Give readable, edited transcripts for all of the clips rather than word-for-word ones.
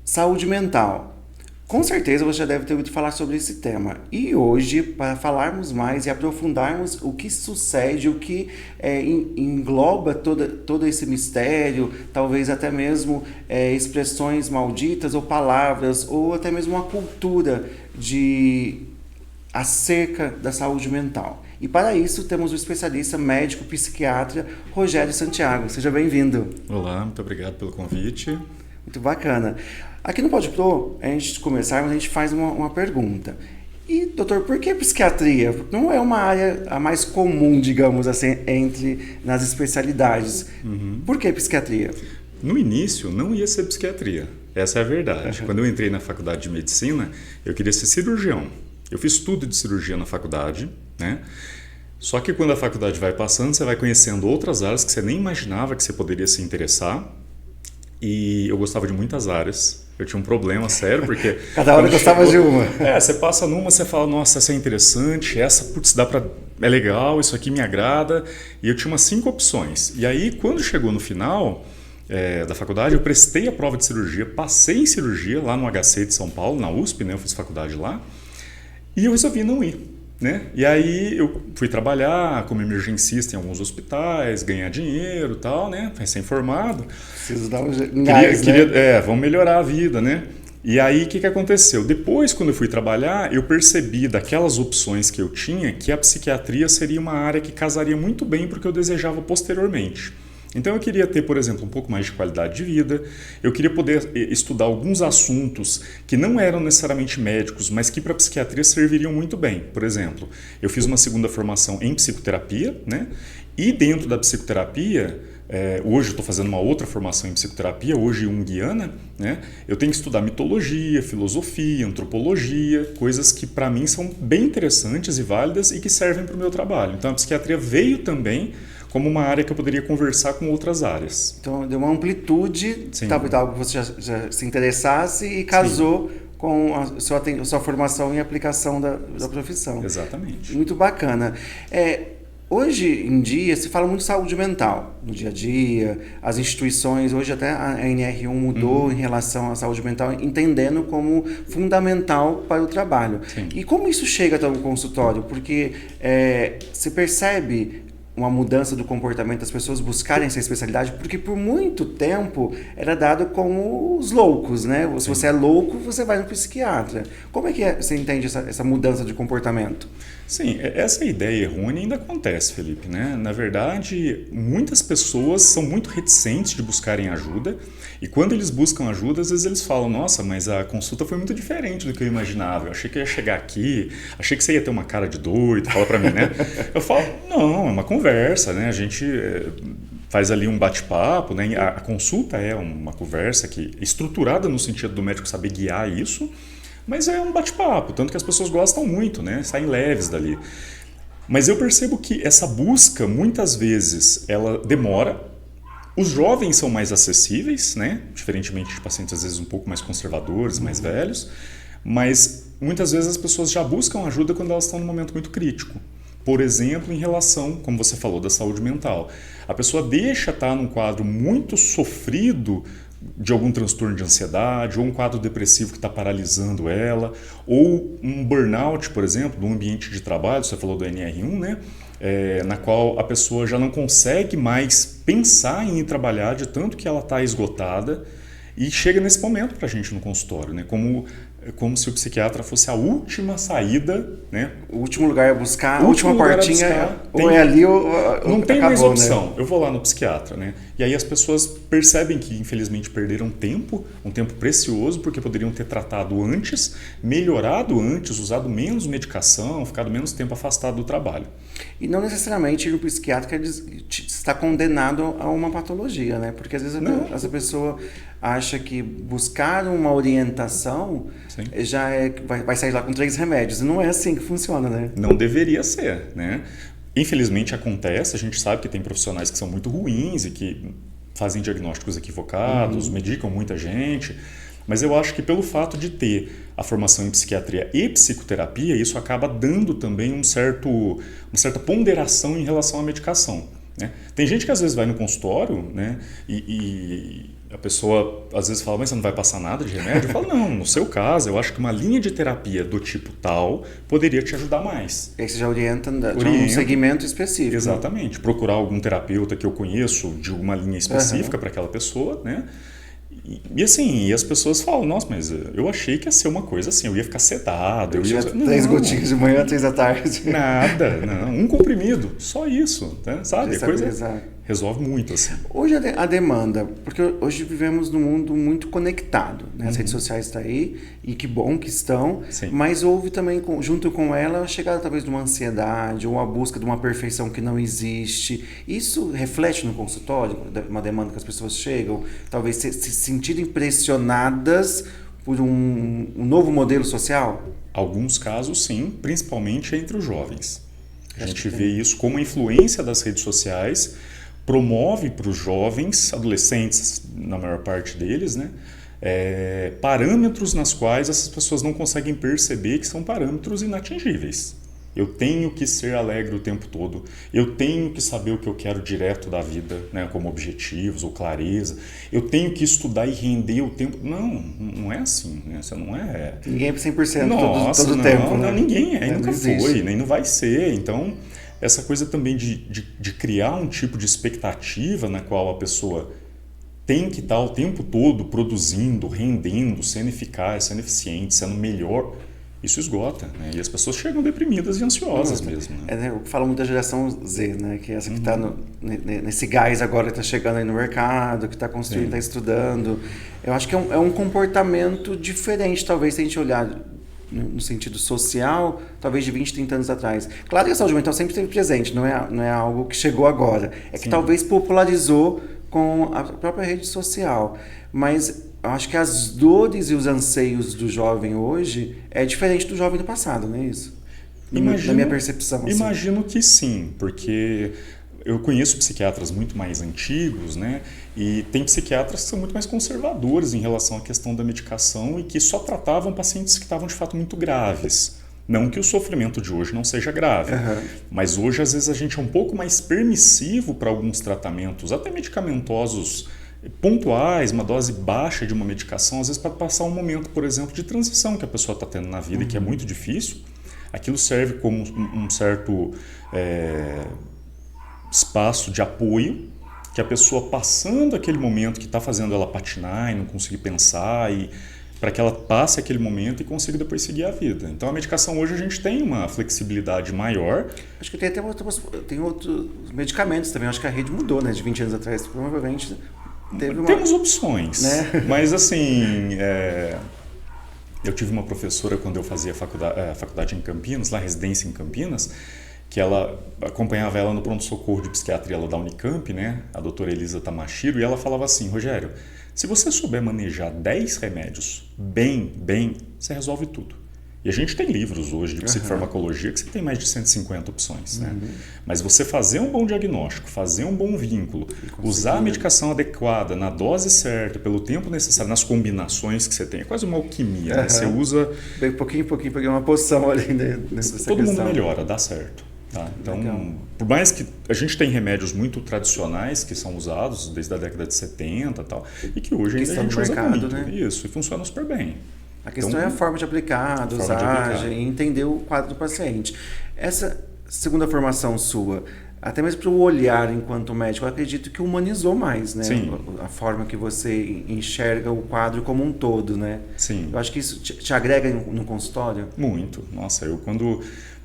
Saúde mental. Com certeza você já deve ter ouvido falar sobre esse tema. E hoje, para falarmos mais e aprofundarmos o que sucede, o que engloba todo esse mistério, talvez até mesmo expressões malditas ou palavras, ou até mesmo uma cultura acerca da saúde mental. E para isso temos o especialista médico psiquiatra Rogério Santiago. Seja bem-vindo. Olá, muito obrigado pelo convite. Muito bacana. Aqui no PodPro, antes de começarmos, a gente faz uma pergunta. E, doutor, por que psiquiatria? Não é uma área a mais comum, digamos assim, nas especialidades. Por que psiquiatria? No início, não ia ser psiquiatria. Essa é a verdade. Quando eu entrei na faculdade de medicina, eu queria ser cirurgião. Eu fiz tudo de cirurgia na faculdade, né? Só que quando a faculdade vai passando, você vai conhecendo outras áreas que você nem imaginava que você poderia se interessar. E eu gostava de muitas áreas. Eu tinha um problema sério, porque... Cada hora gostava de uma. Você passa numa, você fala, nossa, essa é interessante, essa, putz, é legal, isso aqui me agrada. E eu tinha umas 5 opções. E aí, quando chegou no final da faculdade, eu prestei a prova de cirurgia, passei em cirurgia lá no HC de São Paulo, na USP, né? Eu fiz faculdade lá. E eu resolvi não ir. Né? E aí eu fui trabalhar como emergencista em alguns hospitais, ganhar dinheiro e tal, né? Recém-formado. Preciso dar um gás, vamos melhorar a vida, né? E aí o que aconteceu? Depois, quando eu fui trabalhar, eu percebi daquelas opções que eu tinha que a psiquiatria seria uma área que casaria muito bem para o que eu desejava posteriormente. Então eu queria ter, por exemplo, um pouco mais de qualidade de vida, eu queria poder estudar alguns assuntos que não eram necessariamente médicos, mas que para a psiquiatria serviriam muito bem. Por exemplo, eu fiz uma segunda formação em psicoterapia, né? E dentro da psicoterapia, hoje eu estou fazendo uma outra formação em psicoterapia, hoje junguiana, né? Eu tenho que estudar mitologia, filosofia, antropologia, coisas que para mim são bem interessantes e válidas e que servem para o meu trabalho. Então a psiquiatria veio também como uma área que eu poderia conversar com outras áreas. Então, deu uma amplitude, talvez algo que você já se interessasse e casou com a sua formação e aplicação da profissão. Exatamente. Muito bacana. Hoje em dia, se fala muito de saúde mental no dia a dia, as instituições, hoje até a NR1 mudou em relação à saúde mental, entendendo como fundamental para o trabalho. Sim. E como isso chega até o consultório? Porque se percebe uma mudança do comportamento das pessoas buscarem essa especialidade, porque por muito tempo era dado como os loucos, né? Se você é louco, você vai no psiquiatra. Como é que você entende essa mudança de comportamento? Sim, essa ideia errônea ainda acontece, Felipe, né? Na verdade, muitas pessoas são muito reticentes de buscarem ajuda e quando eles buscam ajuda, às vezes eles falam, nossa, mas a consulta foi muito diferente do que eu imaginava. Eu achei que eu ia chegar aqui, achei que você ia ter uma cara de doido, fala pra mim, né? Eu falo, não, é uma conversa, né? A gente faz ali um bate-papo, né? A consulta é uma conversa que é estruturada no sentido do médico saber guiar isso, mas é um bate-papo, tanto que as pessoas gostam muito, né? Saem leves dali. Mas eu percebo que essa busca, muitas vezes, ela demora. Os jovens são mais acessíveis, né? Diferentemente de pacientes, às vezes, um pouco mais conservadores, mais velhos. Mas, muitas vezes, as pessoas já buscam ajuda quando elas estão num momento muito crítico. Por exemplo, em relação, como você falou, da saúde mental. A pessoa deixa estar num quadro muito sofrido de algum transtorno de ansiedade, ou um quadro depressivo que está paralisando ela, ou um burnout, por exemplo, do ambiente de trabalho, você falou do NR1, né? Na qual a pessoa já não consegue mais pensar em ir trabalhar de tanto que ela está esgotada e chega nesse momento para a gente no consultório, né? Como se o psiquiatra fosse a última saída, né? O último lugar a buscar, a última portinha, ou é ali ou não tem acabou, mais opção. Né? Eu vou lá no psiquiatra, né? E aí as pessoas percebem que infelizmente perderam tempo, um tempo precioso, porque poderiam ter tratado antes, melhorado antes, usado menos medicação, ficado menos tempo afastado do trabalho. E não necessariamente ir no psiquiatra está condenado a uma patologia, né? Porque às vezes essa pessoa acha que buscar uma orientação já vai sair lá com 3 remédios. Não é assim que funciona, né? Não deveria ser, né? Infelizmente acontece, a gente sabe que tem profissionais que são muito ruins e que fazem diagnósticos equivocados, medicam muita gente, Mas eu acho que pelo fato de ter a formação em psiquiatria e psicoterapia, isso acaba dando também uma certa ponderação em relação à medicação. Né? Tem gente que às vezes vai no consultório, né, e a pessoa às vezes fala, mas você não vai passar nada de remédio? Eu falo, não, no seu caso, eu acho que uma linha de terapia do tipo tal poderia te ajudar mais. E aí você já orienta de um segmento específico. Exatamente. Procurar algum terapeuta que eu conheço de uma linha específica para aquela pessoa, né? E assim, e as pessoas falam, nossa, mas eu achei que ia ser uma coisa assim, eu ia ficar sedado. Eu ia... 3 gotinhas de manhã, 3 da tarde. Nada, não. Um comprimido, só isso, né? Sabe? A coisa resolve muito, assim. Hoje a demanda, porque hoje vivemos num mundo muito conectado, né? As redes sociais estão aí, e que bom que estão, Sim. mas houve também, junto com ela, a chegada talvez de uma ansiedade, ou a busca de uma perfeição que não existe. Isso reflete no consultório, uma demanda que as pessoas chegam, talvez se sentirem pressionadas por um novo modelo social? Alguns casos, sim, principalmente entre os jovens. A gente vê isso como a influência das redes sociais promove para os jovens, adolescentes, na maior parte deles, né, parâmetros nas quais essas pessoas não conseguem perceber que são parâmetros inatingíveis. Eu tenho que ser alegre o tempo todo, eu tenho que saber o que eu quero direto da vida, né, como objetivos ou clareza, eu tenho que estudar e render o tempo. Não é assim, né? Você não é... Ninguém é 100% Nossa, todo o tempo. Né? Não, ninguém é, nunca existe. foi, nem não vai ser. Então, essa coisa também de criar um tipo de expectativa na qual a pessoa tem que estar o tempo todo produzindo, rendendo, sendo eficaz, sendo eficiente, sendo melhor... Isso esgota, né? E as pessoas chegam deprimidas e ansiosas mesmo. Né? Eu falo muito da geração Z, né? Que é essa que está nesse gás agora, que está chegando aí no mercado, que está construindo, está estudando. Eu acho que é um comportamento diferente, talvez, se a gente olhar no sentido social, talvez de 20, 30 anos atrás. Claro que a saúde mental sempre esteve presente, não é algo que chegou agora. É que talvez popularizou com a própria rede social. Mas... eu acho que as dores e os anseios do jovem hoje é diferente do jovem do passado, não é isso? Na minha percepção. Assim. Imagino que sim, porque eu conheço psiquiatras muito mais antigos, né? E tem psiquiatras que são muito mais conservadores em relação à questão da medicação e que só tratavam pacientes que estavam de fato muito graves. Não que o sofrimento de hoje não seja grave, mas hoje às vezes a gente é um pouco mais permissivo para alguns tratamentos, até medicamentosos pontuais, uma dose baixa de uma medicação, às vezes para passar um momento, por exemplo, de transição que a pessoa está tendo na vida, que é muito difícil. Aquilo serve como um certo espaço de apoio, que a pessoa passando aquele momento que está fazendo ela patinar e não conseguir pensar, e para que ela passe aquele momento e consiga depois seguir a vida. Então a medicação hoje a gente tem uma flexibilidade maior. Acho que tem até tem outros medicamentos também, acho que a rede mudou, né, de 20 anos atrás, provavelmente... Temos opções, né? Mas assim, eu tive uma professora quando eu fazia faculdade em Campinas, lá residência em Campinas, que ela acompanhava ela no pronto-socorro de psiquiatria lá da Unicamp, né? A doutora Elisa Tamashiro, e ela falava assim, Rogério, se você souber manejar 10 remédios bem, você resolve tudo. E a gente tem livros hoje de psicofarmacologia que você tem mais de 150 opções. Né? Mas você fazer um bom diagnóstico, fazer um bom vínculo, usar a medicação adequada, na dose certa, pelo tempo necessário, nas combinações que você tem, é quase uma alquimia. Né? Você usa... pouquinho em pouquinho, peguei uma poção ali nessa Todo mundo melhora, dá certo. Tá? Então, por mais que a gente tem remédios muito tradicionais que são usados desde a década de 70 e tal, e que hoje ainda a gente usa muito. Né? Isso, e funciona super bem. A questão é a forma de aplicar, a dosagem, e entender o quadro do paciente. Essa segunda formação sua, até mesmo para o olhar enquanto médico, eu acredito que humanizou mais, né? Sim. A forma que você enxerga o quadro como um todo, né? Sim. Eu acho que isso te agrega no consultório? Muito. Nossa, quando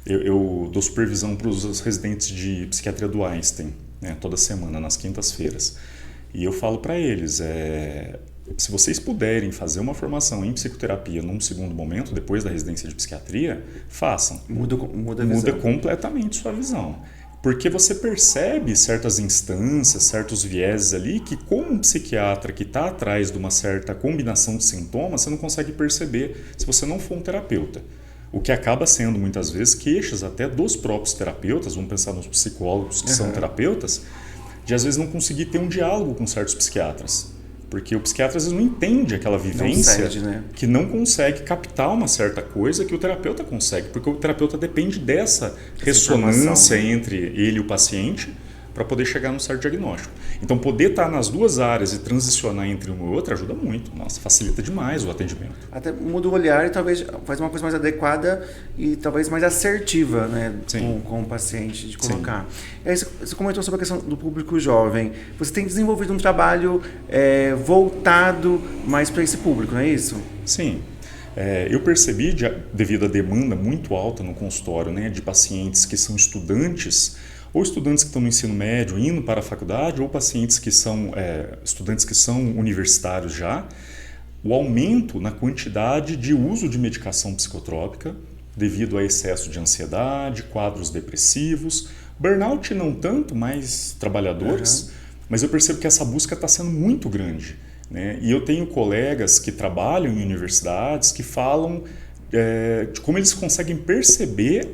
eu dou supervisão para os residentes de psiquiatria do Einstein, né, toda semana, nas quintas-feiras, e eu falo para eles, se vocês puderem fazer uma formação em psicoterapia num segundo momento, depois da residência de psiquiatria, façam. Muda completamente sua visão. Porque você percebe certas instâncias, certos vieses ali que, como um psiquiatra que está atrás de uma certa combinação de sintomas, você não consegue perceber se você não for um terapeuta. O que acaba sendo, muitas vezes, queixas até dos próprios terapeutas, vamos pensar nos psicólogos que são terapeutas, de às vezes não conseguir ter um diálogo com certos psiquiatras. Porque o psiquiatra às vezes não entende aquela vivência, Não cede, né? que não consegue captar uma certa coisa que o terapeuta consegue, porque o terapeuta depende dessa ressonância entre ele e o paciente para poder chegar num certo diagnóstico. Então, poder estar nas duas áreas e transicionar entre uma e outra ajuda muito. Nossa, facilita demais o atendimento. Até muda o olhar e talvez faz uma coisa mais adequada e talvez mais assertiva, né, com o paciente, de colocar. E aí você comentou sobre a questão do público jovem. Você tem desenvolvido um trabalho voltado mais para esse público, não é isso? Sim. Eu percebi, devido à demanda muito alta no consultório, né, de pacientes que são estudantes, ou estudantes que estão no ensino médio indo para a faculdade, ou pacientes que são estudantes que são universitários já, o aumento na quantidade de uso de medicação psicotrópica devido a excesso de ansiedade, quadros depressivos, burnout não tanto, mas trabalhadores, mas eu percebo que essa busca está sendo muito grande, né? E eu tenho colegas que trabalham em universidades que falam de como eles conseguem perceber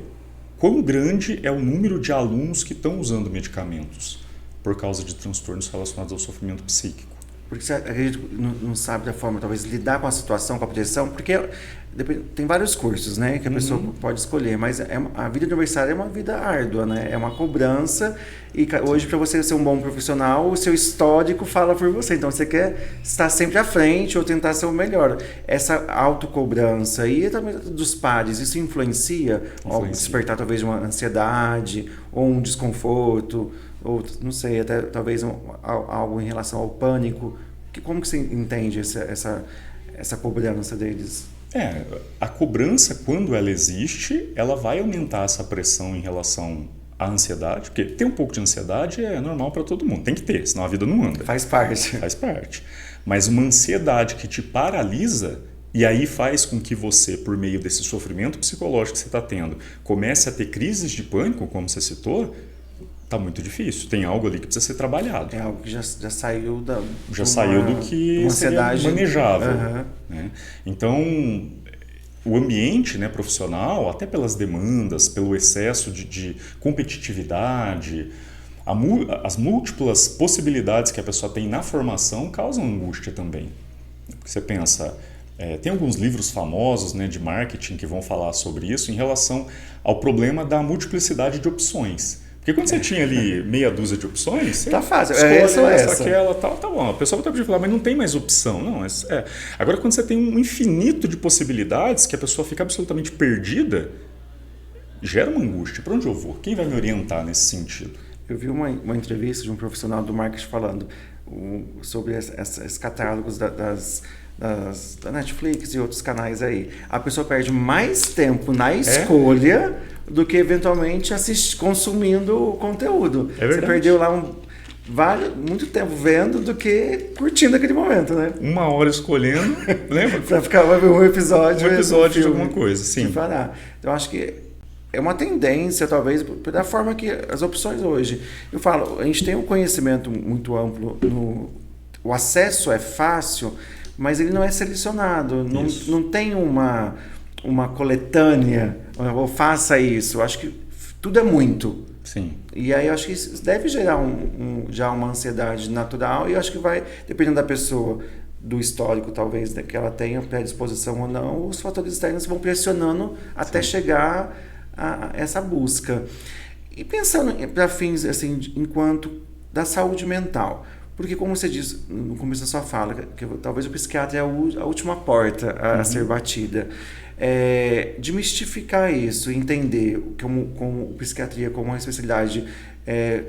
quão grande é o número de alunos que estão usando medicamentos por causa de transtornos relacionados ao sofrimento psíquico. Porque você acredita que não sabe da forma, talvez, lidar com a situação, com a pressão, porque tem vários cursos, né, que a pessoa pode escolher, mas a vida universitária é uma vida árdua, né, é uma cobrança, e hoje, para você ser um bom profissional, o seu histórico fala por você, então você quer estar sempre à frente ou tentar ser o melhor. Essa autocobrança e também dos pares, isso influencia. Ao despertar talvez de uma ansiedade ou um desconforto, ou não sei, até talvez algo em relação ao pânico. Como que você entende essa cobrança deles? A cobrança, quando ela existe, ela vai aumentar essa pressão em relação à ansiedade, porque ter um pouco de ansiedade é normal para todo mundo, tem que ter, senão a vida não anda. Faz parte. Faz parte. Mas uma ansiedade que te paralisa, e aí faz com que você, por meio desse sofrimento psicológico que você está tendo, comece a ter crises de pânico, como você citou, está muito difícil. Tem algo ali que precisa ser trabalhado. É algo que já saiu da... Já saiu do que seria manejável. Né? Então, o ambiente, né, profissional, até pelas demandas, pelo excesso de competitividade, as múltiplas possibilidades que a pessoa tem na formação causam angústia também. Porque você pensa... tem alguns livros famosos, né, de marketing que vão falar sobre isso em relação ao problema da multiplicidade de opções. Porque quando você tinha ali meia dúzia de opções, você tá fácil, escolhe essa, aquela, tal, tá bom. A pessoa vai ter falar, mas não tem mais opção. Não, Agora, quando você tem um infinito de possibilidades que a pessoa fica absolutamente perdida, gera uma angústia. Para onde eu vou? Quem vai me orientar nesse sentido? Eu vi uma entrevista de um profissional do marketing falando sobre esses catálogos da Netflix e outros canais aí. A pessoa perde mais tempo na escolha do que eventualmente consumindo o conteúdo. Você perdeu lá muito tempo vendo do que curtindo aquele momento, né? 1 hora escolhendo, lembra? Pra ficar um episódio. Um episódio de alguma coisa, sim. Então, acho que é uma tendência, talvez, da forma que as opções hoje. Eu falo, a gente tem um conhecimento muito amplo, o acesso é fácil, mas ele não é selecionado, não tem uma coletânea, ou faça isso. Eu acho que tudo é muito. Sim. E aí eu acho que isso deve gerar já uma ansiedade natural, e eu acho que vai, dependendo da pessoa, do histórico talvez, que ela tenha predisposição ou não, os fatores externos vão pressionando até chegar a essa busca. E pensando para fins, assim, enquanto da saúde mental, porque como você disse no começo da sua fala, que talvez o psiquiatra é a última porta a ser batida. Desmistificar isso, entender como psiquiatria como uma especialidade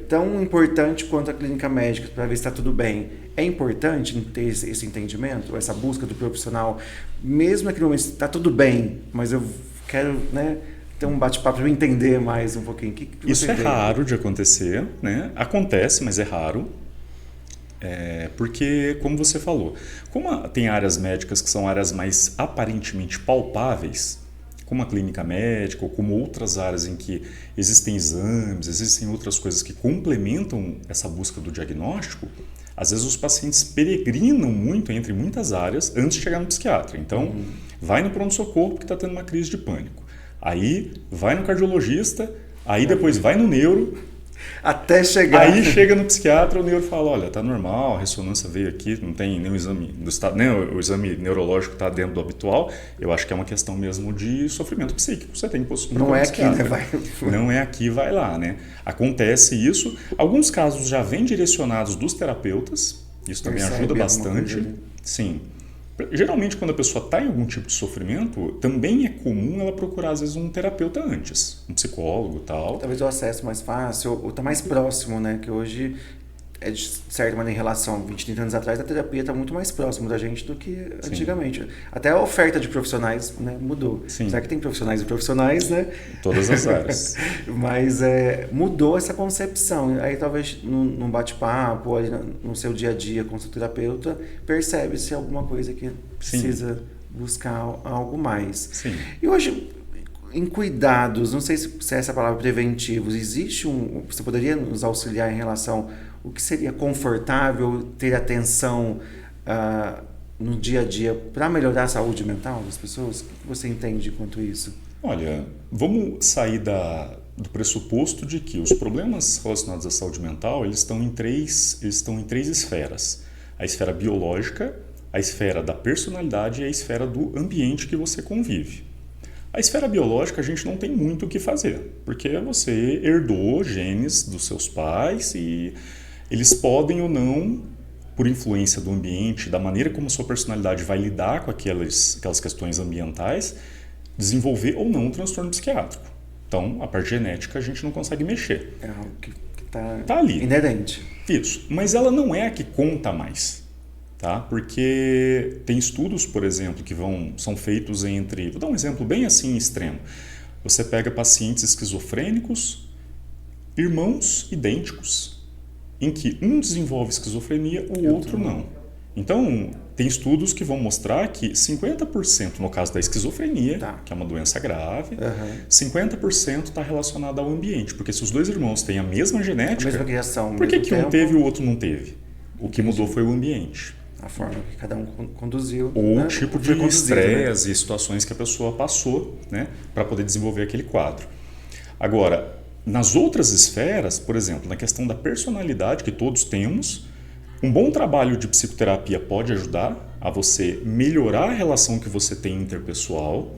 tão importante quanto a clínica médica para ver se está tudo bem. É importante ter esse entendimento, essa busca do profissional, mesmo naquele momento está tudo bem, mas eu quero, né, ter um bate-papo para eu entender mais um pouquinho. Que isso é raro de acontecer, né? Acontece, mas é raro. Porque, como você falou, como tem áreas médicas que são áreas mais aparentemente palpáveis, como a clínica médica ou como outras áreas em que existem exames, existem outras coisas que complementam essa busca do diagnóstico, às vezes os pacientes peregrinam muito entre muitas áreas antes de chegar no psiquiatra. Então, vai no pronto-socorro porque está tendo uma crise de pânico. Aí, vai no cardiologista, aí depois vai no neuro. Até chegar. Aí chega no psiquiatra, o neuro fala, olha, tá normal, a ressonância veio aqui, não tem nenhum exame do estado, nem o exame neurológico está dentro do habitual. Eu acho que é uma questão mesmo de sofrimento psíquico. Você tem que procurar Não um é aqui, psiquiatra. né? Vai. Não é aqui, vai lá, né? Acontece isso. Alguns casos já vêm direcionados dos terapeutas. Isso também Percebe ajuda alguma bastante. coisa ali. Sim. Geralmente, quando a pessoa está em algum tipo de sofrimento, também é comum ela procurar, às vezes, um terapeuta antes, um psicólogo e tal. Talvez o acesso mais fácil, ou tá mais próximo, né? Que hoje, é de certa maneira, em relação a 20, 30 anos atrás, a terapia está muito mais próximo da gente do que antigamente. Até a oferta de profissionais, né, mudou. Sim. Será que tem profissionais e profissionais, né? Todas as áreas. Mas mudou essa concepção. Aí talvez num bate-papo, ou ali no seu dia a dia com o seu terapeuta, percebe-se alguma coisa que precisa buscar algo mais. Sim. E hoje, em cuidados, não sei se é essa palavra preventivos, existe você poderia nos auxiliar em relação o que seria confortável ter atenção no dia a dia para melhorar a saúde mental das pessoas? O que você entende quanto a isso? Olha, vamos sair do pressuposto de que os problemas relacionados à saúde mental eles estão em três esferas. A esfera biológica, a esfera da personalidade e a esfera do ambiente que você convive. A esfera biológica a gente não tem muito o que fazer, porque você herdou genes dos seus pais e eles podem ou não, por influência do ambiente, da maneira como a sua personalidade vai lidar com aquelas questões ambientais, desenvolver ou não um transtorno psiquiátrico. Então, a parte genética a gente não consegue mexer. É algo que está ali. Inerente. Isso, mas ela não é a que conta mais. Tá? Porque tem estudos, por exemplo, que são feitos entre... Vou dar um exemplo bem assim extremo. Você pega pacientes esquizofrênicos, irmãos idênticos, em que um desenvolve esquizofrenia, o outro não. Então, tem estudos que vão mostrar que 50% no caso da esquizofrenia, que é uma doença grave, 50% está relacionado ao ambiente. Porque se os dois irmãos têm a mesma genética, a mesma criação, por que um teve e o outro não teve? O que mudou foi o ambiente. A forma que cada um conduziu. Ou né? o tipo de estresse e situações que a pessoa passou, né, para poder desenvolver aquele quadro. Agora, nas outras esferas, por exemplo, na questão da personalidade que todos temos, um bom trabalho de psicoterapia pode ajudar a você melhorar a relação que você tem interpessoal.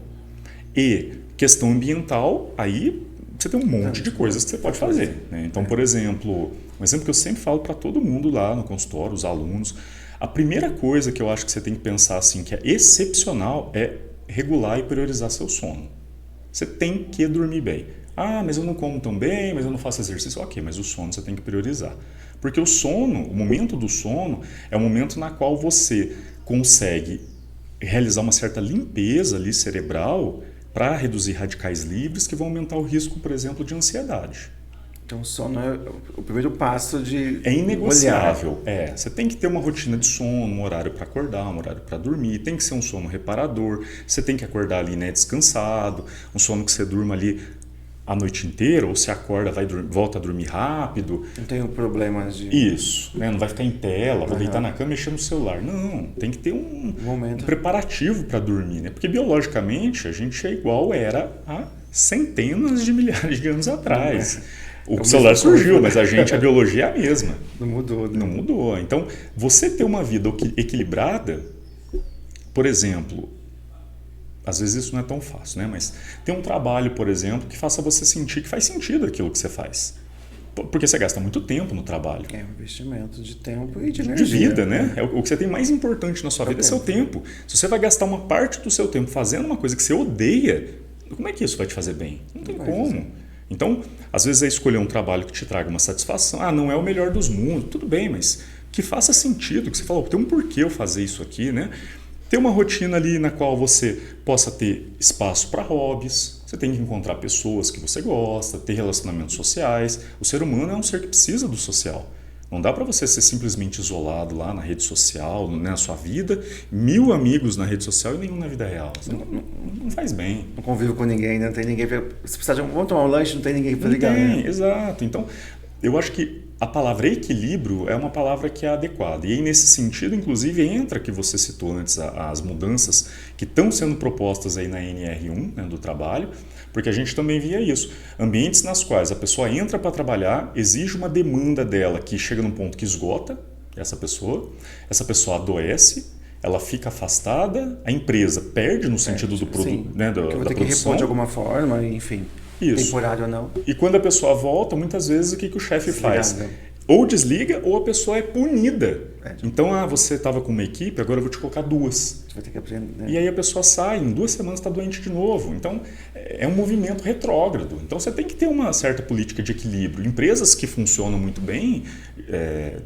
E questão ambiental, aí você tem um monte de coisas que você pode fazer. Né? Então, por exemplo, um exemplo que eu sempre falo para todo mundo lá no consultório, os alunos, a primeira coisa que eu acho que você tem que pensar assim, que é excepcional, é regular e priorizar seu sono. Você tem que dormir bem. Ah, mas eu não como tão bem, mas eu não faço exercício. Ok, mas o sono você tem que priorizar. Porque o sono, o momento do sono, é o momento na qual você consegue realizar uma certa limpeza ali cerebral para reduzir radicais livres que vão aumentar o risco, por exemplo, de ansiedade. Então o sono é o primeiro passo de É inegociável. Você tem que ter uma rotina de sono, um horário para acordar, um horário para dormir, tem que ser um sono reparador, você tem que acordar ali, né, descansado, um sono que você durma ali a noite inteira, ou se acorda, volta a dormir rápido. Não tem problemas de... Isso, né? Não vai ficar em tela, vou deitar na cama e mexer no celular. Não, tem que ter um preparativo para dormir, né? Porque biologicamente a gente é igual era há centenas de milhares de anos atrás. O celular surgiu, mas a biologia é a mesma. Não mudou, né? Não mudou. Então, você ter uma vida equilibrada, por exemplo, às vezes isso não é tão fácil, né? Mas ter um trabalho, por exemplo, que faça você sentir que faz sentido aquilo que você faz. Porque você gasta muito tempo no trabalho. É um investimento de tempo e de energia. De vida, né? O que você tem mais importante na sua vida é seu tempo. Se você vai gastar uma parte do seu tempo fazendo uma coisa que você odeia, como é que isso vai te fazer bem? Não tem como. Então, às vezes é escolher um trabalho que te traga uma satisfação. Ah, não é o melhor dos mundos. Tudo bem, mas que faça sentido. Que você fala, tem um porquê eu fazer isso aqui, né? Ter uma rotina ali na qual você possa ter espaço para hobbies, você tem que encontrar pessoas que você gosta, ter relacionamentos sociais. O ser humano é um ser que precisa do social. Não dá para você ser simplesmente isolado lá na rede social, né, na sua vida, 1000 amigos na rede social e nenhum na vida real. Você não faz bem. Não convive com ninguém, não tem ninguém para... Se precisar vamos tomar um lanche, não tem ninguém para ligar. Não tem, exato. Então, eu acho que a palavra equilíbrio é uma palavra que é adequada. E aí, nesse sentido, inclusive, entra que você citou antes as mudanças que estão sendo propostas aí na NR1, né, do trabalho, porque a gente também via isso. Ambientes nas quais a pessoa entra para trabalhar, exige uma demanda dela que chega num ponto que esgota essa pessoa adoece, ela fica afastada, a empresa perde no sentido do produto, né, da que vai ter que produção. repor de alguma forma, enfim. Isso. Temporário ou não. E quando a pessoa volta, muitas vezes o que o chefe faz? Desligado. Ou desliga ou a pessoa é punida. Então, você estava com uma equipe, agora eu vou te colocar 2. Você vai ter que aprender. Né? E aí a pessoa sai, em 2 semanas está doente de novo. Então, é um movimento retrógrado. Então, você tem que ter uma certa política de equilíbrio. Empresas que funcionam muito bem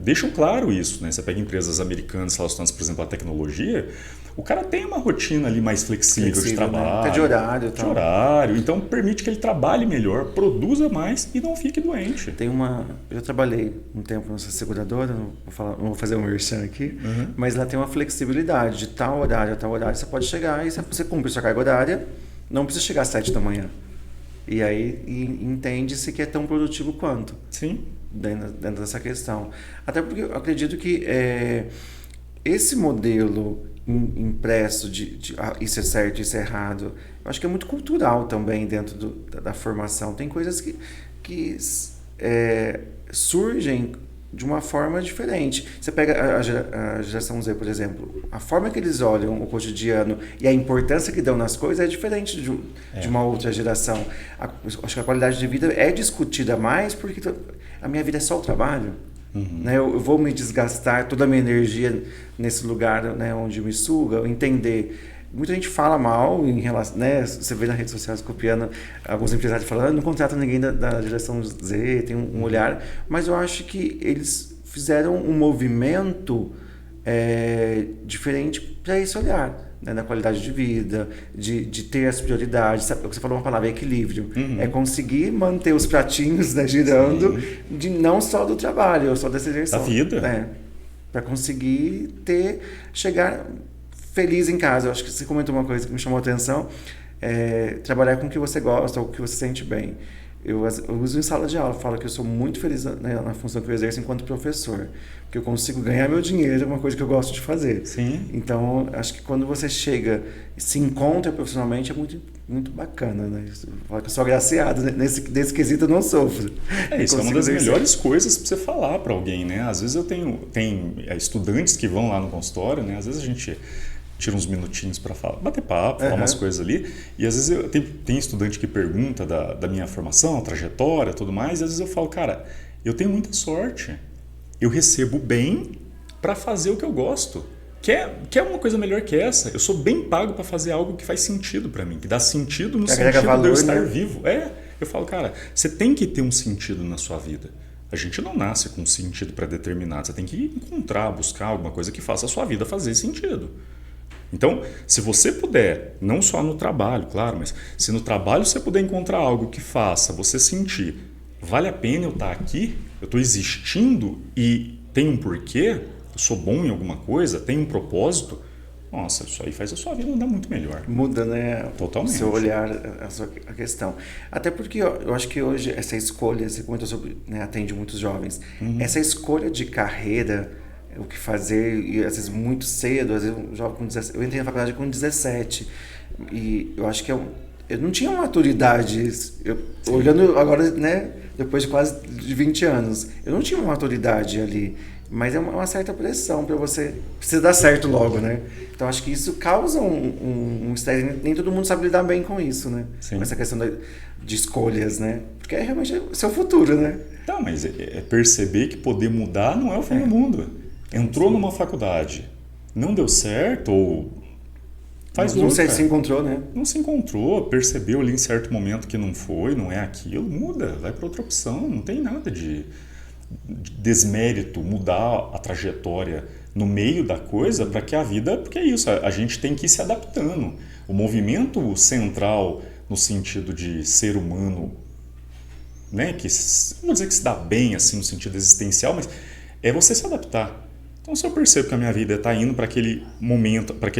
deixam claro isso. Né? Você pega empresas americanas relacionadas, por exemplo, à tecnologia, o cara tem uma rotina ali mais flexível de trabalho. Né? Até de horário. De horário. Então, permite que ele trabalhe melhor, produza mais e não fique doente. Eu já trabalhei um tempo nessa seguradora, não vou fazer um merchan aqui, mas lá tem uma flexibilidade de tal horário a tal horário. Você pode chegar e você cumpre sua carga horária, não precisa chegar às 7 da manhã. E aí entende-se que é tão produtivo quanto. Sim. Dentro dessa questão. Até porque eu acredito que esse modelo impresso de isso é certo, isso é errado, eu acho que é muito cultural também dentro da formação. Tem coisas que surgem de uma forma diferente. Você pega a geração Z, por exemplo, a forma que eles olham o cotidiano e a importância que dão nas coisas é diferente de uma outra geração. Acho que a qualidade de vida é discutida mais porque a minha vida é só o trabalho. Né? Eu vou me desgastar toda a minha energia nesse lugar, né, onde me suga, entender. Muita gente fala mal em relação, né? Você vê nas redes sociais copiando alguns empresários falando, não contrata ninguém da geração Z, tem um olhar, mas eu acho que eles fizeram um movimento diferente para esse olhar, né? Na qualidade de vida, de ter as prioridades. Sabe, você falou uma palavra, equilíbrio. É conseguir manter os pratinhos, né, girando, não só do trabalho, só dessa direção. Da vida. Né? Para conseguir chegar feliz em casa. Eu acho que você comentou uma coisa que me chamou a atenção, trabalhar com o que você gosta ou o que você sente bem. Eu uso em sala de aula, falo que eu sou muito feliz na função que eu exerço enquanto professor, porque eu consigo ganhar meu dinheiro, é uma coisa que eu gosto de fazer. Sim. Então, acho que quando você chega e se encontra profissionalmente, é muito, muito bacana, né? Eu falo que eu sou agraciado, né? Nesse quesito eu não sofro. Isso é uma das melhores coisas para você falar para alguém, né? Às vezes tem estudantes que vão lá no consultório, né? Às vezes a gente tira uns minutinhos para bater papo, falar umas coisas ali. E às vezes tem estudante que pergunta da minha formação, trajetória, tudo mais, e às vezes eu falo, cara, eu tenho muita sorte. Eu recebo bem para fazer o que eu gosto. Quer uma coisa melhor que essa? Eu sou bem pago para fazer algo que faz sentido para mim, que dá sentido no sentido de eu estar vivo. Eu falo, cara, você tem que ter um sentido na sua vida. A gente não nasce com um sentido pré-determinado. Você tem que encontrar, buscar alguma coisa que faça a sua vida fazer sentido. Então, se você puder, não só no trabalho, claro, mas se no trabalho você puder encontrar algo que faça você sentir, vale a pena eu estar aqui, eu estou existindo e tem um porquê, eu sou bom em alguma coisa, tem um propósito, nossa, isso aí faz a sua vida andar muito melhor. Muda, né? Totalmente. O seu olhar, a questão. Até porque eu acho que hoje essa escolha, você comentou sobre, né, atende muitos jovens, essa escolha de carreira, o que fazer, e às vezes muito cedo, às vezes eu entrei na faculdade com 17, e eu acho que eu não tinha maturidade, olhando agora, né, depois de quase 20 anos, eu não tinha uma maturidade ali, mas é uma certa pressão para você, precisa dar certo logo, né? Então acho que isso causa um estresse, nem todo mundo sabe lidar bem com isso, né? Sim. Com essa questão de escolhas, né? Porque é realmente o seu futuro, né? Tá, mas é perceber que poder mudar não é o fim do mundo. Entrou numa faculdade, não deu certo ou faz outra. Não sei se encontrou, né? Não se encontrou, percebeu ali em certo momento que não foi, não é aquilo, muda, vai para outra opção. Não tem nada de desmérito, mudar a trajetória no meio da coisa para que a vida... Porque é isso, a gente tem que ir se adaptando. O movimento central no sentido de ser humano, né, que não vou dizer que se dá bem assim no sentido existencial, mas é você se adaptar. Então, se eu percebo que a minha vida está indo para aquele momento, para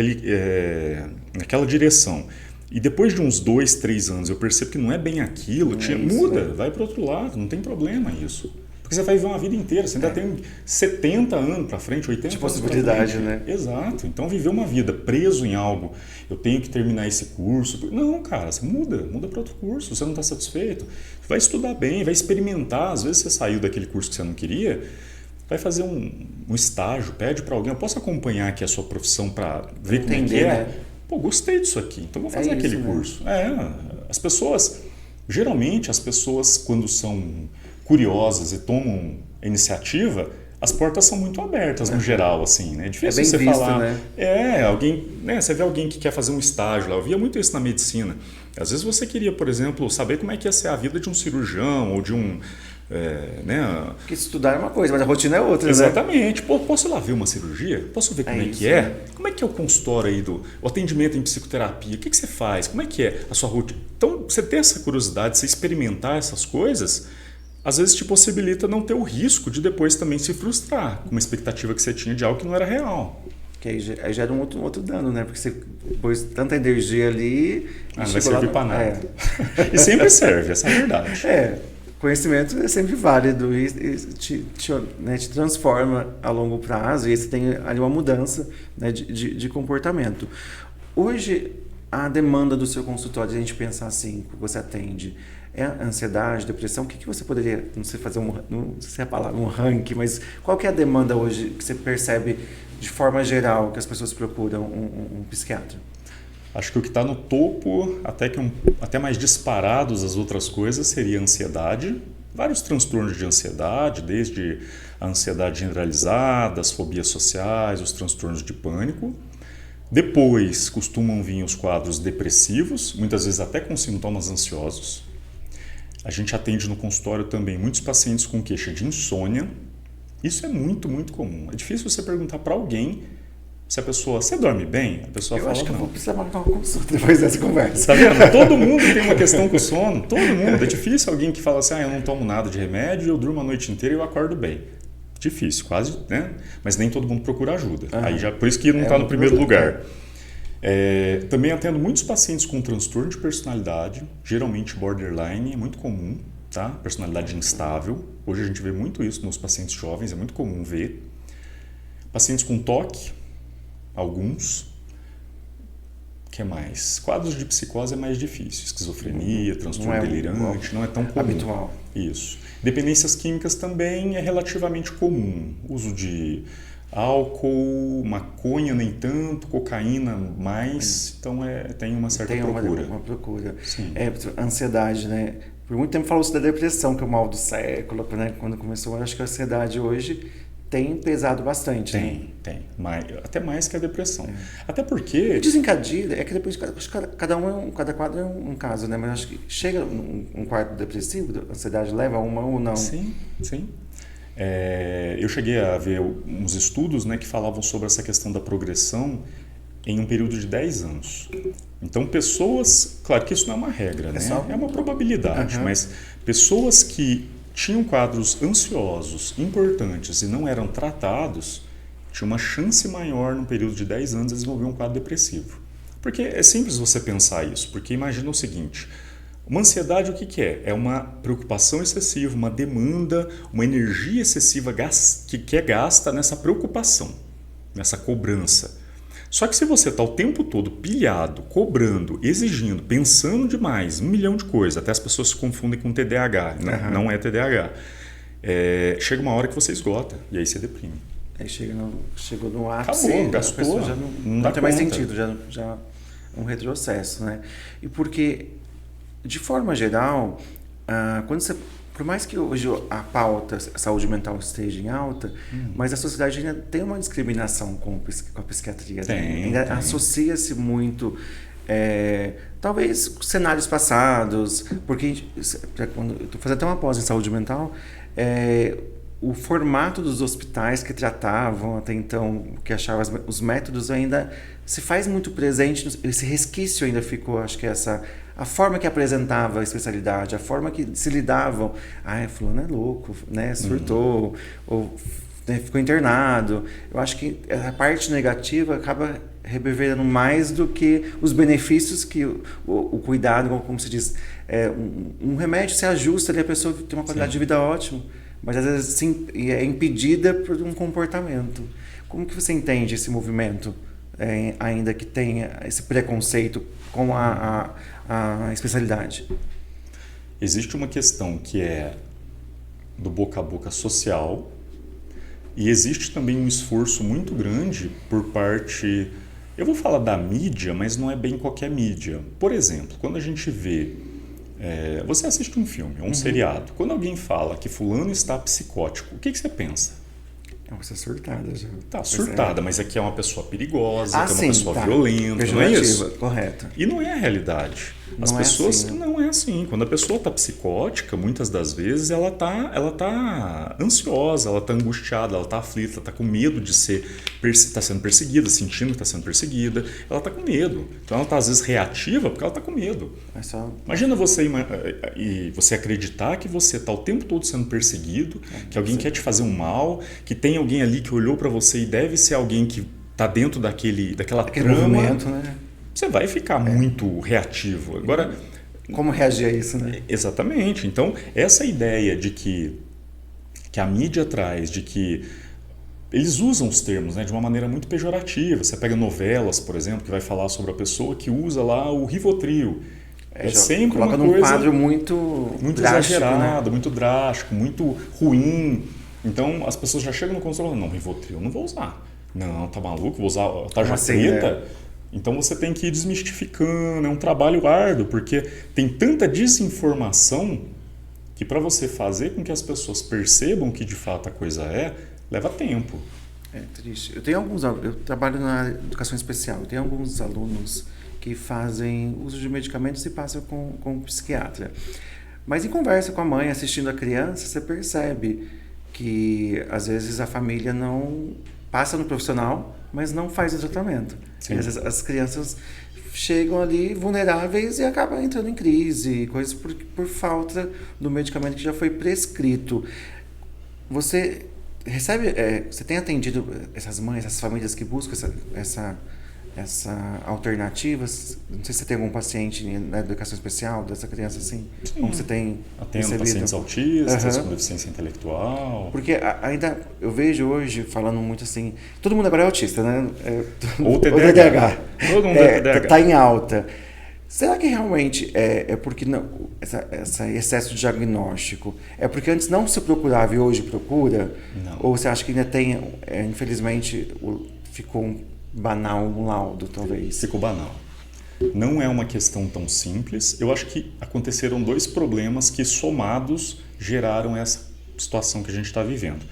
naquela direção, e depois de uns 2, 3 anos eu percebo que não é bem aquilo, muda, vai para outro lado, não tem problema isso. Porque você vai viver uma vida inteira, você ainda tem 70 anos para frente, 80 de anos possibilidade, pra frente. né? Exato. Então, viver uma vida preso em algo, eu tenho que terminar esse curso. Não, cara, você muda para outro curso, você não está satisfeito. Vai estudar bem, vai experimentar. Às vezes você saiu daquele curso que você não queria, vai fazer um estágio, pede para alguém, eu posso acompanhar aqui a sua profissão para ver como é que é? Né? Pô, gostei disso aqui, então vou fazer aquele curso. As pessoas, geralmente as pessoas quando são curiosas e tomam iniciativa, as portas são muito abertas no geral, assim, né? É difícil bem você visto, falar. né? Alguém, né? Você vê alguém que quer fazer um estágio lá. Eu via muito isso na medicina. Às vezes você queria, por exemplo, saber como é que ia ser a vida de um cirurgião ou de um. Porque estudar é uma coisa, mas a rotina é outra, Exatamente. Pô, posso ir lá ver uma cirurgia? Posso ver como é que é? Né? Como é que é o consultório aí o atendimento em psicoterapia? O que você faz? Como é que é a sua rotina? Então, você ter essa curiosidade, você experimentar essas coisas, às vezes te possibilita não ter o risco de depois também se frustrar com uma expectativa que você tinha de algo que não era real. Que aí gera um outro dano, né? Porque você pôs tanta energia ali... não vai servir para nada. E sempre serve, essa é a verdade. Conhecimento é sempre válido e te transforma a longo prazo e você tem ali uma mudança, né, de comportamento. Hoje, a demanda do seu consultório, se a gente pensar assim, que você atende, é ansiedade, depressão, o que você poderia, não sei fazer não sei se é a palavra, um ranking, mas qual que é a demanda hoje que você percebe de forma geral que as pessoas procuram um psiquiatra? Acho que o que está no topo, até mais disparados as outras coisas, seria a ansiedade. Vários transtornos de ansiedade, desde a ansiedade generalizada, as fobias sociais, os transtornos de pânico. Depois costumam vir os quadros depressivos, muitas vezes até com sintomas ansiosos. A gente atende no consultório também muitos pacientes com queixa de insônia. Isso é muito, muito comum. É difícil você perguntar para alguém se a pessoa, você dorme bem? A pessoa fala, acho que não. eu vou precisar marcar uma consulta depois dessa conversa. Tá vendo? Todo mundo tem uma questão com o sono, todo mundo. É difícil alguém que fala assim, eu não tomo nada de remédio, eu durmo a noite inteira e eu acordo bem. Difícil, quase, né? Mas nem todo mundo procura ajuda. Aí já, por isso que não está no primeiro lugar. Também atendo muitos pacientes com transtorno de personalidade, geralmente borderline, é muito comum, tá? Personalidade instável. Hoje a gente vê muito isso nos pacientes jovens, é muito comum ver. Pacientes com TOC, alguns. O que mais? Quadros de psicose é mais difícil. Esquizofrenia, transtorno delirante, não é tão comum. Habitual. Isso. Dependências químicas também é relativamente comum. Uso de álcool, maconha nem tanto, cocaína mais. Então tem uma certa procura. Uma procura. Sim. Ansiedade, né? Por muito tempo falou-se da depressão, que é o mal do século, né? Quando começou, eu acho que a ansiedade hoje tem pesado bastante. Tem. Até mais que a depressão. Até porque... Desencadeia, é que depois cada quadro é um caso, né? Mas acho que chega um quadro depressivo, a ansiedade leva a uma ou não. Sim. Eu cheguei a ver uns estudos, né, que falavam sobre essa questão da progressão em um período de 10 anos. Então, pessoas... Claro que isso não é uma regra, né? É uma probabilidade, mas pessoas que tinham quadros ansiosos importantes e não eram tratados, tinha uma chance maior no período de 10 anos de desenvolver um quadro depressivo. Porque é simples você pensar isso, porque imagina o seguinte, uma ansiedade o que é? É uma preocupação excessiva, uma demanda, uma energia excessiva que é gasta nessa preocupação, nessa cobrança. Só que se você está o tempo todo pilhado, cobrando, exigindo, pensando demais, 1 milhão de coisas, até as pessoas se confundem com TDAH, né? Não é TDAH. Chega uma hora que você esgota e aí você deprime. Aí chegou no ápice, acabou, gastou, já não tem mais sentido, já um retrocesso, né? E porque, de forma geral, quando você... Por mais que hoje a pauta, a saúde mental esteja em alta, mas a sociedade ainda tem uma discriminação com a psiquiatria. Ainda associa-se muito, talvez, cenários passados, porque quando eu estou fazendo até uma pós em saúde mental, o formato dos hospitais que tratavam até então, que achavam os métodos ainda se faz muito presente, esse resquício ainda ficou, acho que a forma que apresentava a especialidade, a forma que se lidavam, fulano é louco, né, surtou, ou né, ficou internado. Eu acho que a parte negativa acaba reverberando mais do que os benefícios que o cuidado, como se diz, um remédio se ajusta e a pessoa tem uma qualidade de vida ótima. mas às vezes sim, é impedida por um comportamento. Como que você entende esse movimento, ainda que tenha esse preconceito com a especialidade? Existe uma questão que é do boca a boca social e existe também um esforço muito grande por parte, eu vou falar da mídia, mas não é bem qualquer mídia. Por exemplo, quando a gente vê, você assiste um filme, um seriado, quando alguém fala que fulano está psicótico, o que você pensa? É uma coisa surtada já. Tá, surtada, mas aqui é uma pessoa perigosa, que é uma sim, pessoa tá. violenta, não é isso? Correto. E não é a realidade. As Não é pessoas assim, né? não é assim. Quando a pessoa está psicótica, muitas das vezes ela tá ansiosa, ela está angustiada, ela está aflita, ela está com medo de tá sendo perseguida, sentindo que está sendo perseguida, ela está com medo. Então ela está às vezes reativa porque ela está com medo. É só... Imagina você acreditar que você está o tempo todo sendo perseguido, que alguém quer te fazer um mal, que tem alguém ali que olhou para você e deve ser alguém que está dentro daquela Aquele trama. movimento, né? Você vai ficar muito reativo. Agora, como reagir a isso, né? exatamente. Então, essa ideia de que a mídia traz, de que eles usam os termos, né, de uma maneira muito pejorativa. Você pega novelas, por exemplo, que vai falar sobre a pessoa que usa lá o Rivotril. É sempre uma coisa... Coloca num quadro muito drástico, exagerado, né? muito drástico, muito ruim. Então, as pessoas já chegam no consultório e falam, não, Rivotril eu não vou usar. Não, tá maluco? Vou usar tarja preta? Então você tem que ir desmistificando, é um trabalho árduo, porque tem tanta desinformação que para você fazer com que as pessoas percebam que de fato a coisa leva tempo. É triste. Eu trabalho na educação especial, eu tenho alguns alunos que fazem uso de medicamentos e passam com um psiquiatra. Mas em conversa com a mãe, assistindo a criança, você percebe que às vezes a família não passa no profissional, mas não faz o tratamento. E às vezes as crianças chegam ali vulneráveis e acabam entrando em crise, coisas por falta do medicamento que já foi prescrito. Você recebe, você tem atendido essas mães, essas famílias que buscam essa alternativa? Não sei se você tem algum paciente na educação especial dessa criança assim, Sim. como você tem Atendo recebido? pacientes autistas, com deficiência intelectual. Porque ainda eu vejo hoje, falando muito assim, todo mundo agora é autista, né? Ou TDAH. Todo mundo é TDAH. Tá em alta. Será que realmente é porque esse excesso de diagnóstico é porque antes não se procurava e hoje procura? Não. Ou você acha que ainda tem, infelizmente, ficou banal um laudo, talvez? Ficou banal. Não é uma questão tão simples. Eu acho que aconteceram dois problemas que, somados, geraram essa situação que a gente está vivendo.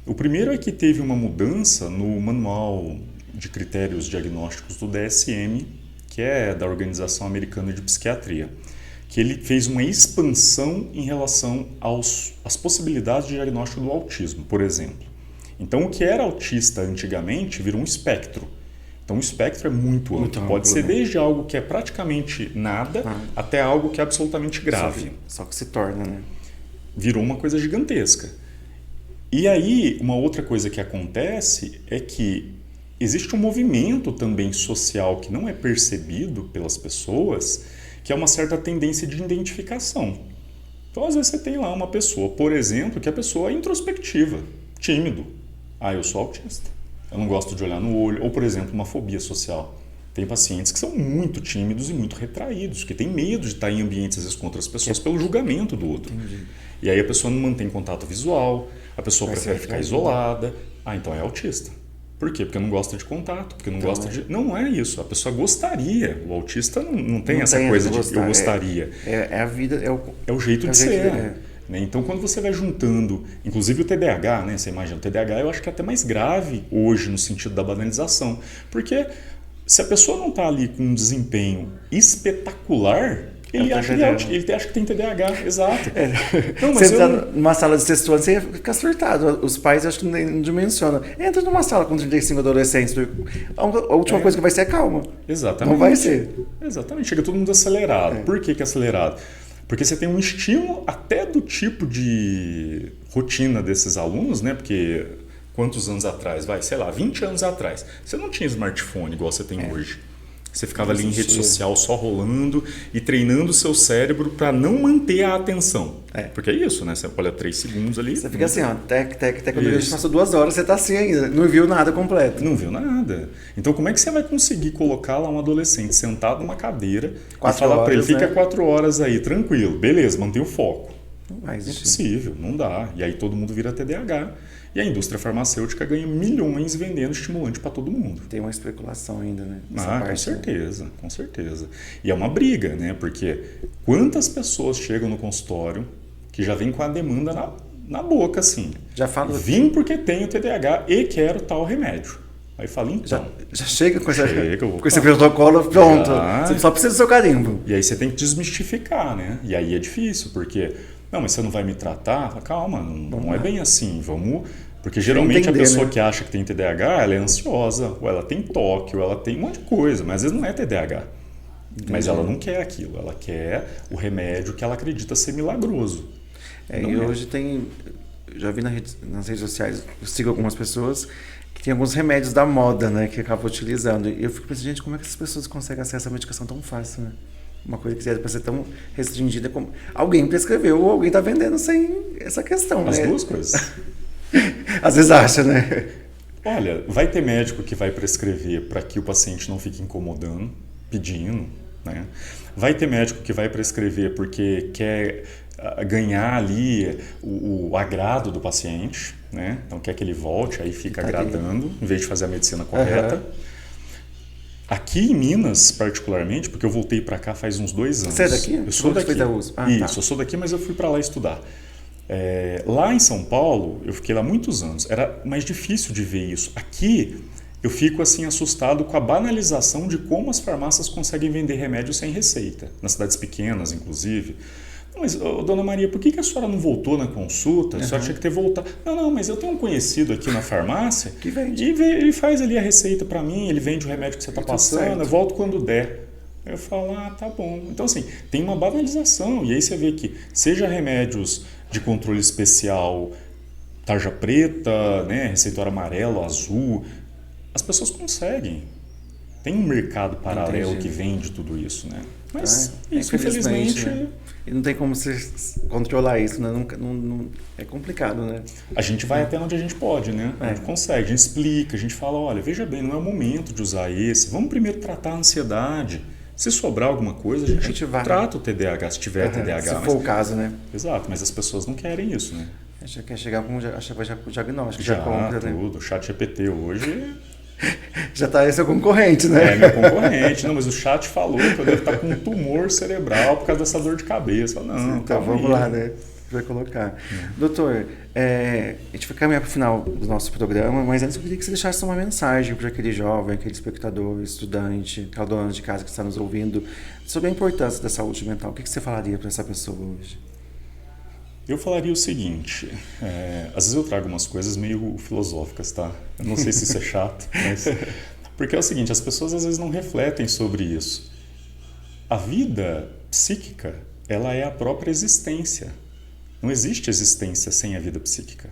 O primeiro é que teve uma mudança no manual de critérios diagnósticos do DSM, que é da Organização Americana de Psiquiatria, que ele fez uma expansão em relação às possibilidades de diagnóstico do autismo, por exemplo. Então, o que era autista antigamente virou um espectro. Então, o espectro é muito amplo. Pode ser desde algo que é praticamente nada até algo que é absolutamente grave. Só que se torna, né? Virou uma coisa gigantesca. E aí, uma outra coisa que acontece é que existe um movimento também social que não é percebido pelas pessoas, que é uma certa tendência de identificação. Então, às vezes, você tem lá uma pessoa, por exemplo, que a pessoa é introspectiva, tímido. Eu sou autista. Eu não gosto de olhar no olho. Ou, por exemplo, uma fobia social. Tem pacientes que são muito tímidos e muito retraídos, que têm medo de estar em ambientes, às vezes, com outras pessoas pelo julgamento do outro. Entendi. E aí a pessoa não mantém contato visual, a pessoa prefere ficar isolada. Então é autista. Por quê? Porque não gosta de contato, porque não gosta de... Não é isso. A pessoa gostaria. O autista não tem essa coisa de eu gostaria. É a vida, é o jeito de ser. Né? Então, quando você vai juntando, inclusive o TDAH, né? Você imagina, o TDAH eu acho que é até mais grave hoje no sentido da banalização. Porque se a pessoa não está ali com um desempenho espetacular, ele acha que tem TDAH, exato. Não, mas você entra numa sala de sexto ano, você fica surtado. Os pais acho que nem dimensionam. Entra numa sala com 35 adolescentes, a última coisa que vai ser é calma. Exatamente. Não vai ser. Exatamente. Chega todo mundo acelerado. Por que é acelerado? Porque você tem um estímulo até do tipo de rotina desses alunos, né? Porque quantos anos atrás? 20 anos atrás. Você não tinha smartphone igual você tem hoje. Você ficava ali em rede Assistia. social só rolando e treinando o seu cérebro para não manter a atenção. Porque é isso, né? Você olha 3 segundos ali. Você fica assim, ó, tec, tec, tec, quando Isso. vejo passou 2 horas, você tá assim ainda, não viu nada completo. Não viu nada. Então, como é que você vai conseguir colocar lá um adolescente sentado numa cadeira e 4 falar para ele, horas, fica né? 4 horas aí, tranquilo, beleza, mantém o foco. Não vai existir. Impossível, não dá. E aí todo mundo vira TDAH. E a indústria farmacêutica ganha milhões vendendo estimulante para todo mundo. Tem uma especulação ainda, né? Nessa Com parte, né? certeza, com certeza. E é uma briga, né? Porque quantas pessoas chegam no consultório que já vêm com a demanda na boca, assim. Já falo. Vim porque tenho TDAH e quero tal remédio. Aí fala, então. Já chega com, Chega, com esse protocolo pronto. Já. Você só precisa do seu carimbo. E aí você tem que desmistificar, né? E aí é difícil, porque... Não, mas você não vai me tratar? Fala, calma, não é bem assim. Vamos... Porque geralmente entender, a pessoa né? que acha que tem TDAH, ela é ansiosa, ou ela tem toque, ou ela tem um monte de coisa, mas às vezes não é TDAH. Mas ela não quer aquilo, ela quer o remédio que ela acredita ser milagroso. E hoje tem... Já vi nas redes sociais, eu sigo algumas pessoas que tem alguns remédios da moda, né? Que acabam utilizando. E eu fico pensando, gente, como é que essas pessoas conseguem acesso à medicação tão fácil, né? Uma coisa que era para ser tão restringida como... Alguém prescreveu ou alguém está vendendo sem essa questão, As né? duas coisas. Às vezes acha, né? Olha, vai ter médico que vai prescrever para que o paciente não fique incomodando, pedindo, né? Vai ter médico que vai prescrever porque quer ganhar ali o agrado do paciente, né? Então quer que ele volte, aí fica agradando, em vez de fazer a medicina correta. Aqui em Minas, particularmente, porque eu voltei para cá faz uns 2 anos. Você é daqui? Eu sou daqui. Isso, tá. Eu sou daqui, mas eu fui para lá estudar. Lá em São Paulo, eu fiquei lá muitos anos. Era mais difícil de ver isso. Aqui, eu fico assim assustado com a banalização de como as farmácias conseguem vender remédio sem receita. Nas cidades pequenas, inclusive. Mas, dona Maria, por que a senhora não voltou na consulta? A senhora tinha que ter voltado. Não, mas eu tenho um conhecido aqui na farmácia que vende. E ele faz ali a receita para mim, ele vende o remédio que você está passando, certo. eu volto quando der. Eu falo, tá bom. Então, assim, tem uma banalização. E aí você vê que, seja remédios de controle especial, tarja preta, né, receituário amarelo, azul, as pessoas conseguem. Tem um mercado paralelo que vende tudo isso, né? Mas isso, infelizmente... Né? E não tem como você controlar isso, né? É complicado, né? A gente vai até onde a gente pode, né? A gente consegue, a gente explica, a gente fala, olha, veja bem, não é o momento de usar esse, vamos primeiro tratar a ansiedade. Se sobrar alguma coisa, a gente trata o TDAH, se tiver TDAH. Se for o caso, né? Exato, mas as pessoas não querem isso, né? Já quer chegar com o diagnóstico, já compra, tudo. né? O chat GPT hoje... Já tá esse seu concorrente, né? É, meu concorrente. Não, mas o chat falou que eu devo estar com um tumor cerebral por causa dessa dor de cabeça. Não, então vamos lá, né? Vai colocar. Doutor, a gente vai caminhar para o final do nosso programa, mas antes eu queria que você deixasse uma mensagem para aquele jovem, aquele espectador, estudante, aquela dona de casa que está nos ouvindo, sobre a importância da saúde mental. O que você falaria para essa pessoa hoje? Eu falaria o seguinte, às vezes eu trago umas coisas meio filosóficas, tá? Eu não sei se isso é chato, mas... Porque é o seguinte, as pessoas às vezes não refletem sobre isso. A vida psíquica, ela é a própria existência. Não existe existência sem a vida psíquica.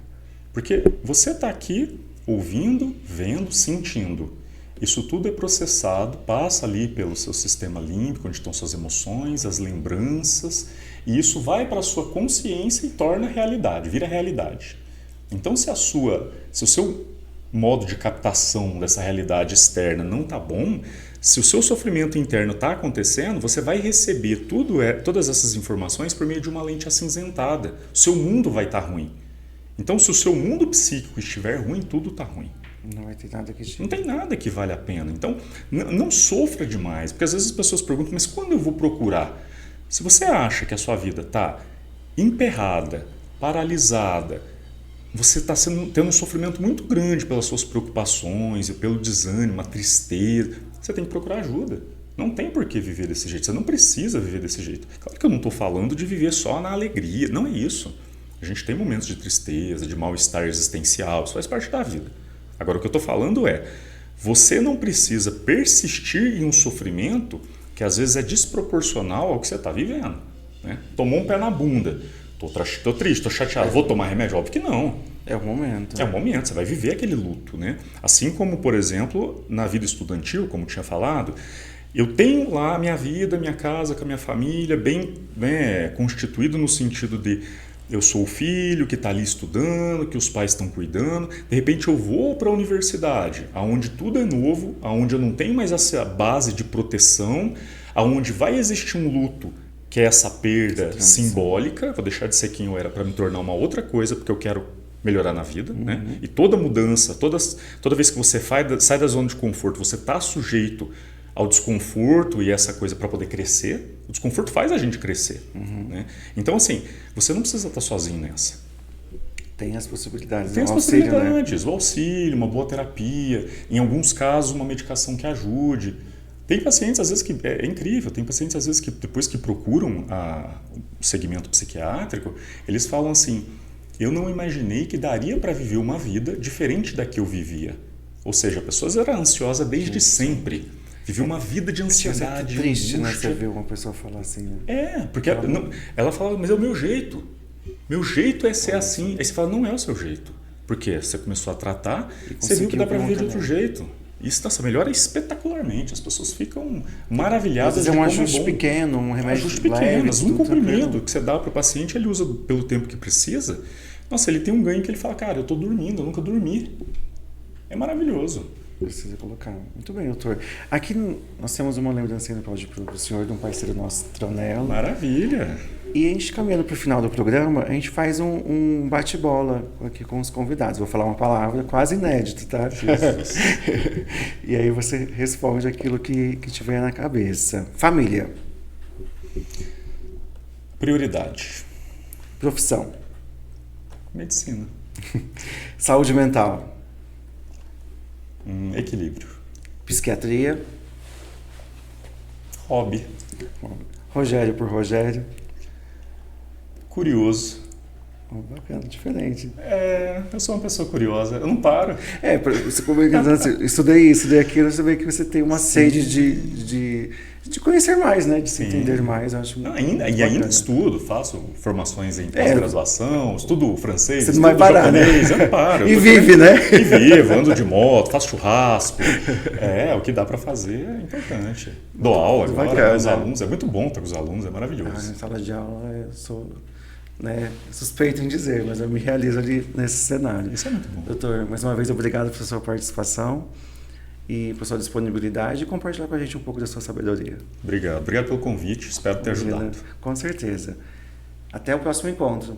Porque você está aqui ouvindo, vendo, sentindo. Isso tudo é processado, passa ali pelo seu sistema límbico, onde estão suas emoções, as lembranças, e isso vai para a sua consciência e torna realidade, vira realidade. Então, se o seu modo de captação dessa realidade externa não está bom, se o seu sofrimento interno está acontecendo, você vai receber todas essas informações por meio de uma lente acinzentada. O seu mundo vai estar ruim. Então, se o seu mundo psíquico estiver ruim, tudo está ruim. Não vai ter nada que... Não tem nada que vale a pena. Então, não sofra demais. Porque às vezes as pessoas perguntam, mas quando eu vou procurar? Se você acha que a sua vida está emperrada, paralisada, você está tendo um sofrimento muito grande pelas suas preocupações, pelo desânimo, a tristeza, você tem que procurar ajuda. Não tem por que viver desse jeito. Você não precisa viver desse jeito. Claro que eu não estou falando de viver só na alegria. Não é isso. A gente tem momentos de tristeza, de mal-estar existencial. Isso faz parte da vida. Agora, o que eu estou falando é, você não precisa persistir em um sofrimento que às vezes é desproporcional ao que você está vivendo. Né? Tomou um pé na bunda. Estou triste, estou chateado. Vou tomar remédio? Óbvio que não. É o momento. É o momento, você vai viver aquele luto. Né? Assim como, por exemplo, na vida estudantil, como tinha falado, Eu tenho lá a minha vida, minha casa, com a minha família, bem, né, constituído no sentido de eu sou o filho que está ali estudando, que os pais estão cuidando. De repente eu vou para a universidade, onde tudo é novo, onde eu não tenho mais essa base de proteção, onde vai existir um luto, que é essa perda simbólica. Vou deixar de ser quem eu era para me tornar uma outra coisa, porque eu quero melhorar na vida, né? E toda mudança, toda vez que você sai da zona de conforto, você está sujeito ao desconforto e essa coisa para poder crescer. O desconforto faz a gente crescer. Né? Então, assim, você não precisa estar sozinho nessa. Tem as possibilidades. Tem as possibilidades, né? O auxílio, uma boa terapia, em alguns casos uma medicação que ajude. Tem pacientes, às vezes, que é incrível, tem pacientes, às vezes, que depois que procuram o segmento psiquiátrico, eles falam assim, eu não imaginei que daria para viver uma vida diferente da que eu vivia. Ou seja, a pessoa era ansiosa desde sempre. Vivia uma vida de ansiedade. É triste, né? Você ver uma pessoa falar assim. Né? Porque ela fala, mas é o meu jeito. Meu jeito é ser assim. Aí você fala, não é o seu jeito. Porque você começou a tratar, você viu que dá para viver de outro jeito. Isso, nossa, melhora espetacularmente. As pessoas ficam maravilhadas. É um ajuste pequeno, um remédio ajuste pequeno. Um comprimido que você dá para o paciente, ele usa pelo tempo que precisa. Nossa, ele tem um ganho que ele fala, cara, eu estou dormindo, eu nunca dormi. É maravilhoso. Precisa colocar. Muito bem, doutor. Aqui nós temos uma lembrancinha para o senhor de um parceiro nosso, Tronello. Maravilha! E a gente caminhando para o final do programa, a gente faz um bate-bola aqui com os convidados. Vou falar uma palavra quase inédita, tá? E aí você responde aquilo que tiver na cabeça. Família. Prioridade. Profissão. Medicina. Saúde mental. Equilíbrio. Psiquiatria. Hobby. Rogério por Rogério. Curioso. Bacana, diferente. Eu sou uma pessoa curiosa, eu não paro. Você estudei isso, estudei aquilo, você vê que você tem uma sede de conhecer mais, né? De se entender mais. Eu acho ainda estudo, faço formações em pós-graduação, estudo francês, você não vai parar, japonês, né? Eu não paro. E vive, né? E vivo, ando de moto, faço churrasco. O que dá para fazer é importante. Dou aula agora com os alunos, é muito bom estar com os alunos, é maravilhoso. Na sala de aula eu sou... suspeito em dizer, mas eu me realizo ali nesse cenário. Isso é muito bom. Doutor, mais uma vez, obrigado pela sua participação e por sua disponibilidade e compartilhar com a gente um pouco da sua sabedoria. Obrigado pelo convite, espero ter ajudado. Com certeza. Até o próximo encontro.